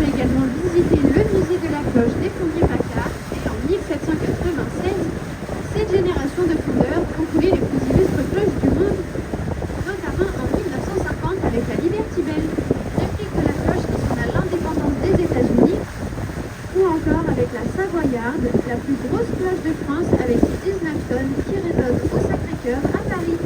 également visiter le musée de la cloche des plombiers Paccard et en 1796, cette génération de fondeurs ont coulé les plus illustres cloches du monde, notamment en 1950 avec la Liberty Bell, réplique de la cloche qui sonne à l'indépendance des États-Unis, ou encore avec la Savoyarde, la plus grosse cloche de France avec ses 19 tonnes qui résonne au Sacré-Cœur à Paris.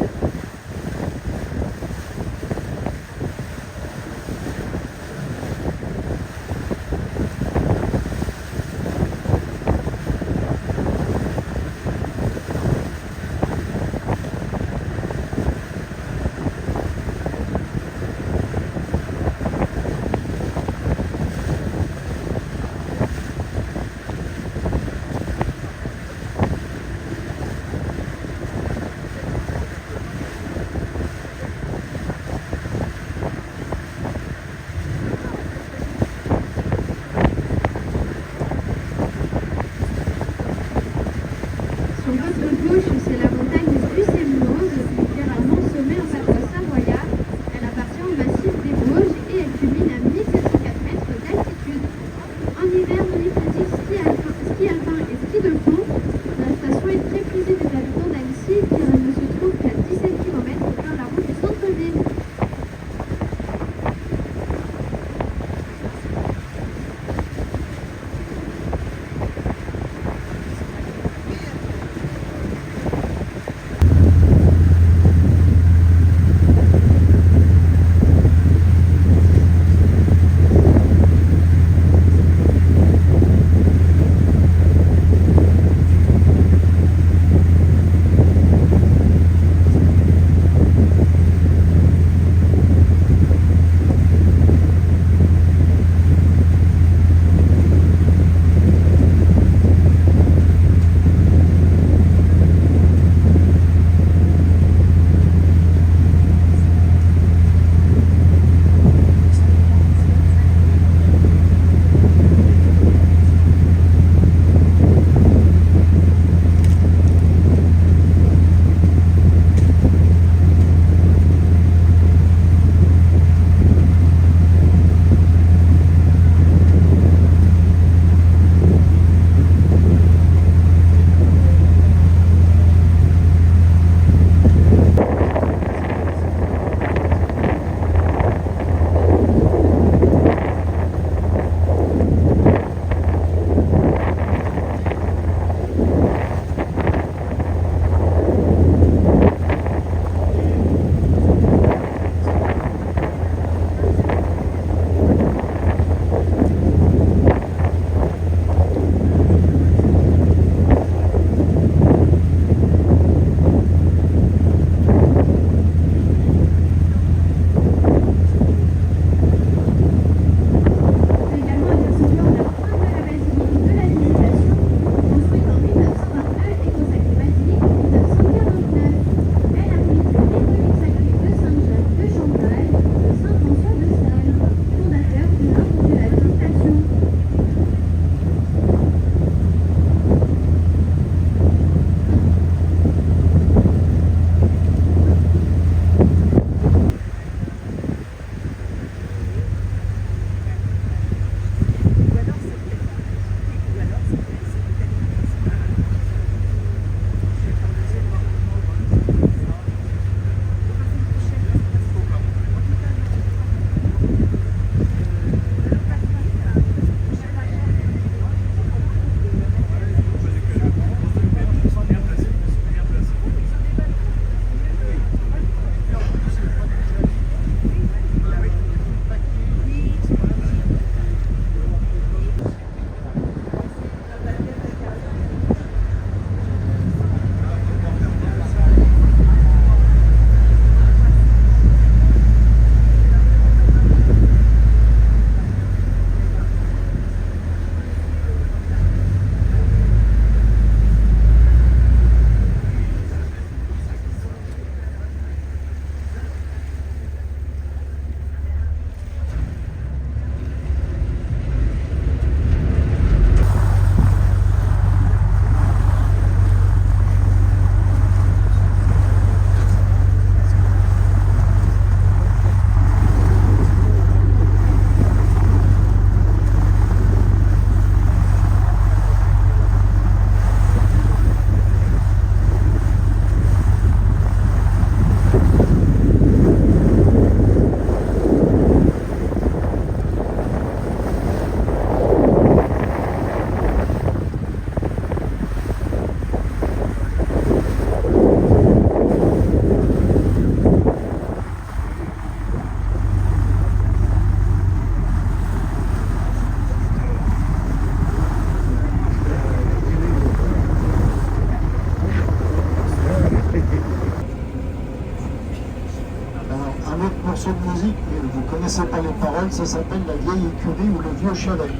connaissez pas les paroles, ça s'appelle la vieille écurie ou le vieux chalet.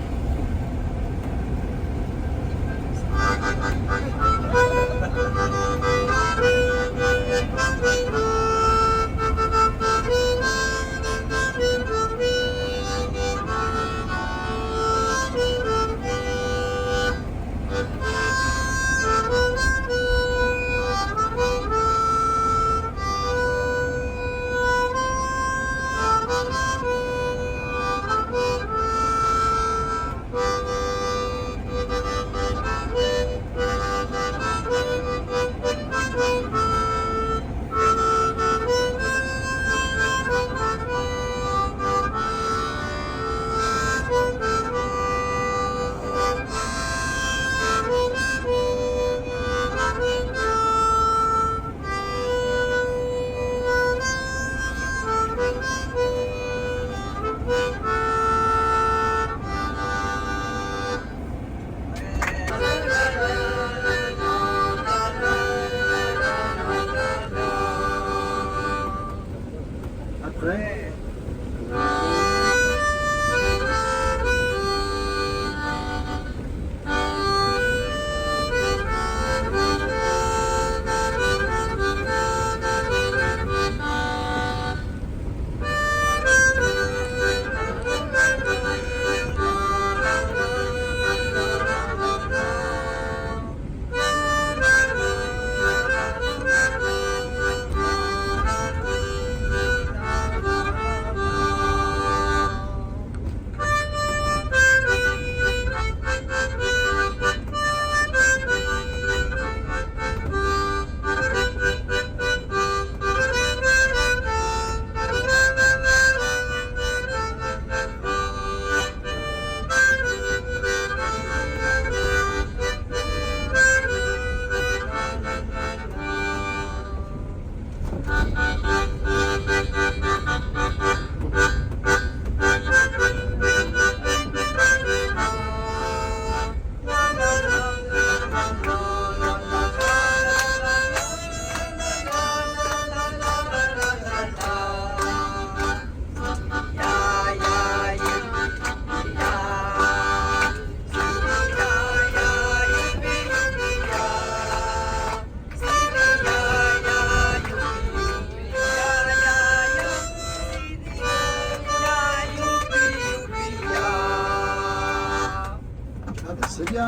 Après, c'est bien.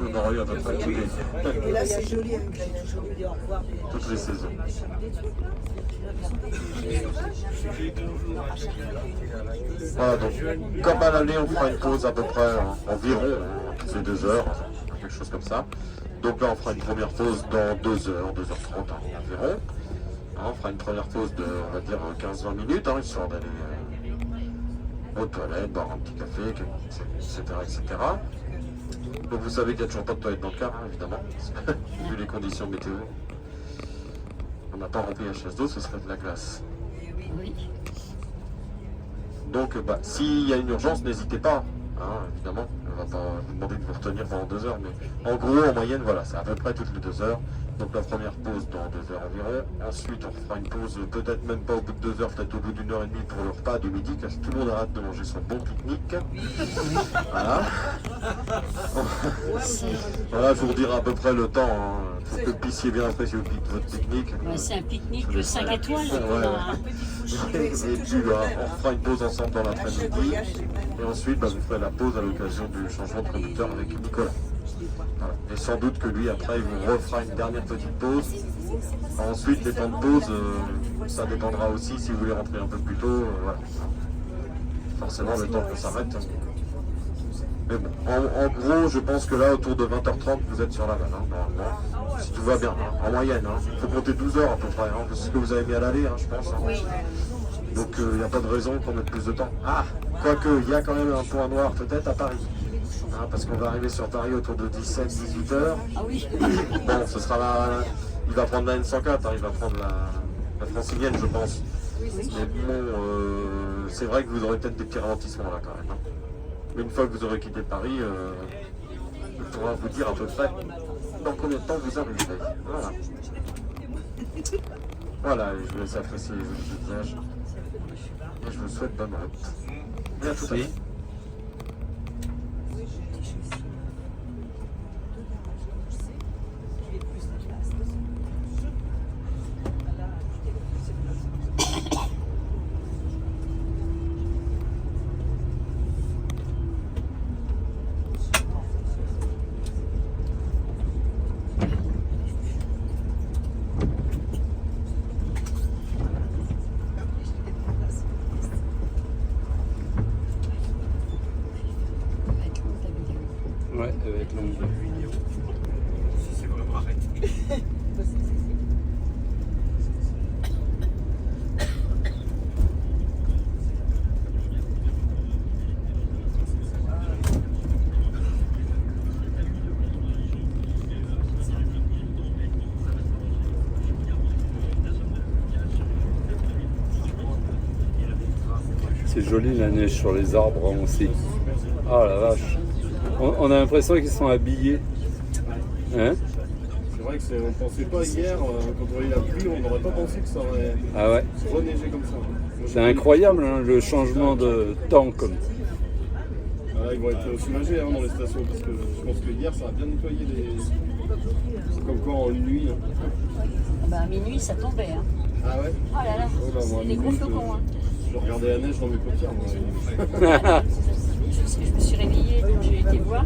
On aura eu à peu près Et là, c'est joli avec la jolie au revoir. toutes les saisons. Voilà, donc comme à l'année, on fera une pause à peu près environ, c'est 2 heures, quelque chose comme ça. Donc là, on fera une première pause dans 2 heures, 2h30 environ. On fera une première pause de, on va dire, 15-20 minutes, histoire d'aller aux toilettes, boire un petit café, etc. etc. Donc vous savez qu'il n'y a toujours pas de toilettes dans le car, évidemment, vu les conditions météo. On n'a pas rempli la chasse d'eau, ce serait de la glace. Oui. Donc s'il y a une urgence, n'hésitez pas, évidemment. On va pas vous demander de vous retenir pendant 2 heures, mais en gros, en moyenne, voilà, c'est à peu près toutes les 2 heures. Donc la première pause dans 2 heures environ. Ensuite, on fera une pause, peut-être même pas au bout de 2 heures, peut-être au bout d'1 heure et demie pour le repas du midi, car tout le monde arrête de manger son bon pique-nique. Voilà. Voilà, je vous redirai à peu près le temps, pour que vous puissiez bien apprécier votre pique-nique. C'est un pique-nique de 5 étoiles. Et puis on fera une pause ensemble dans l'après-midi. Et ensuite, vous ferez la pause à l'occasion du changement de conducteur avec Nicolas. Voilà. Et sans doute que lui, après, il vous refera une dernière petite pause. Ensuite, les temps de pause, ça dépendra aussi si vous voulez rentrer un peu plus tôt. Voilà. Forcément, le temps qu'on s'arrête. Mais bon, en gros, je pense que là, autour de 20h30, vous êtes sur la vanne, normalement. Si tout va bien, en moyenne. Il faut compter 12 heures à peu près. C'est ce que vous avez mis à l'aller, je pense. Donc, il n'y a pas de raison qu'on mette plus de temps. Quoique, il y a quand même un point noir, peut-être à Paris. Parce qu'on va arriver sur Paris autour de 17-18 heures. Ah oui. Bon, ce sera il va prendre la N104, il va prendre la francilienne, je pense. Mais bon, c'est vrai que vous aurez peut-être des petits ralentissements là quand même. Mais une fois que vous aurez quitté Paris, il faudra vous dire à peu près dans combien de temps vous arriverez. Voilà. Voilà, et je vous laisse apprécier les jolis paysages. Et je vous souhaite bonne route. Et à tout à l'heure. Ouais, elle va être longue. C'est vraiment arrêté. C'est joli la neige sur les arbres aussi. Ah la vache. On a l'impression qu'ils sont habillés. Hein? C'est vrai que on pensait pas hier, quand on voyait la pluie, on n'aurait pas pensé que ça aurait Ah ouais. reneigé comme ça. C'est incroyable hein, le changement de temps comme. Ah, là, ils vont être soulagés dans les stations parce que je pense que hier ça a bien nettoyé les. C'est comme quoi en une nuit. Hein. Ah bah, à minuit, ça tombait. Hein. Ah ouais? Oh là là, Oh là, moi, à les gros minuit, flocons. Hein. je regardais la neige dans mes paupières. Moi. Je me suis réveillée, donc j'ai été voir.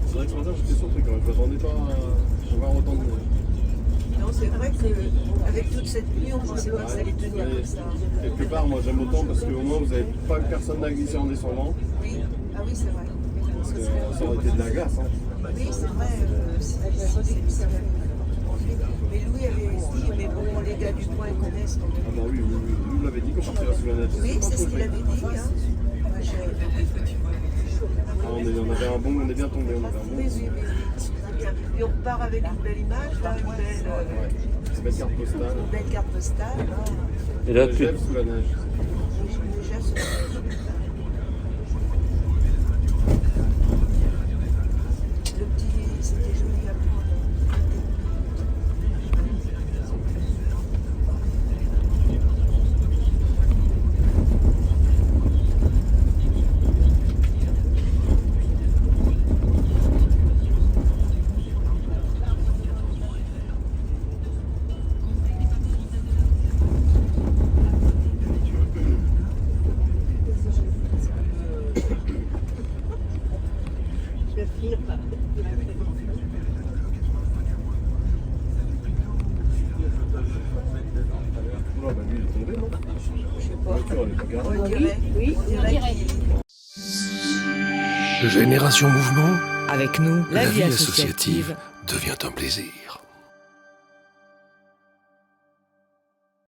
C'est vrai que ce matin j'étais surpris quand même, je m'attendais pas à voir autant de neige. Non, c'est vrai qu'avec toute cette pluie, on ne pensait pas que ça allait tenir comme ça. Quelque part, moi j'aime autant parce qu'au moins vous n'avez pas personne à glisser en descendant. Oui, ah oui, c'est vrai. Parce que ça aurait été de la glace. Hein. Oui, c'est vrai. Mais Louis avait dit, mais bon, les gars du coin connaissent. Donc... Ah bah oui, nous l'avait dit qu'on partirait sous la neige. Oui, c'est ce qu'il avait dit. Hein. Moi, on est bien tombé, on avait un bon. oui, et on repart avec une belle image, là, une Belle carte postale. belle carte postale. Là. Et là, Le tu... gel sous la neige. Déjà, sur la neige. Le petit, c'était joli à prendre. Oula, bah lui il est tombé, non? Je sais La pas. voiture elle est pas garée. On dirait. Oui, On on dirait dirait. qu'il- Génération Mouvement, Avec nous, la vie associative devient un plaisir.